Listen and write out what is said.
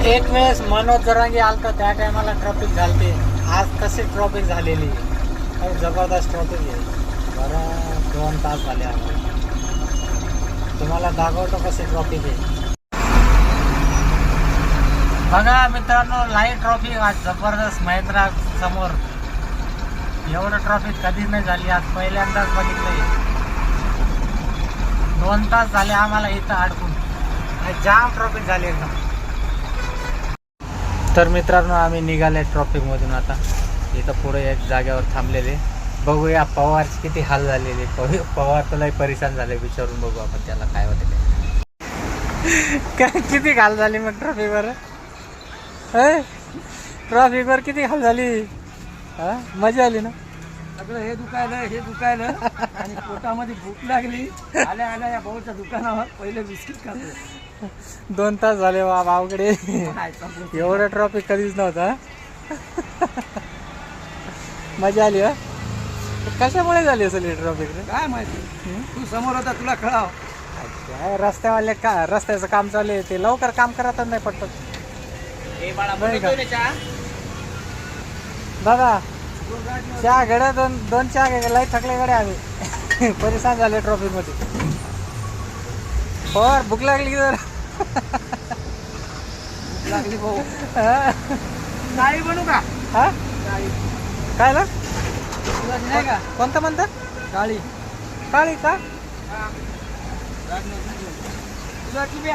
एक वेळेस मनोज जरांगे आलता त्या टायमाला ट्रॉफिक झालते. आज कशी ट्रॉफिक झालेली काही जबरदस्त ट्रॉफिक आहे. बरं 2 तास झाले आम्हाला. तुम्हाला दाखवतो कशी ट्रॉफिक आहे. बघा मित्रांनो, लाईट ट्रॉफिक आज जबरदस्त महिंद्रा समोर. एवढं ट्रॉफिक कधीच नाही झाली, आज पहिल्यांदाच बघितलंय. 2 तास झाले आम्हाला इथं अडकून. जाम ट्रॉफिक झाली एकदम. तर मित्रांनो, आम्ही निघाले ट्रॉफिकमधून. आता इथं पुढे एक जागेवर थांबलेले. बघूया पवारची किती हाल झालेले. पवार तर लय परेशान झाले. विचारून बघू आपण त्याला काय होते काय. किती हाल झाली मग ट्रॉफिकवर. ट्रॉफिकवर किती हाल झाली. मजा आली ना. सगळं हे दुखायलं आणि पोटामध्ये भूक लागली. आल्या आल्या या भाऊच्या दुकानावर पहिले बिस्किट खातो. 2 तास झाले भावकडे. एवढं ट्रॉफिक कधीच नव्हतं. मजा आली. कशामुळे झाली असेल ही ट्रॉफिक. काय माहिती, तू समोर होता तुला कळाव. काय रस्त्यावाले का रस्त्याचं काम चालू आहे ते लवकर काम करतच नाही पटत. दादा चहा गड्या दोन चहा लय थकले गड्या आम्ही. परेशान झाले ट्रॉफिक मध्ये. और भूक लागली तर भूक लागली भाऊ. नाही बनू का. हा काय ना तुला नाही का कोणतं म्हणतात. काळी काळी का. तुला तुम्ही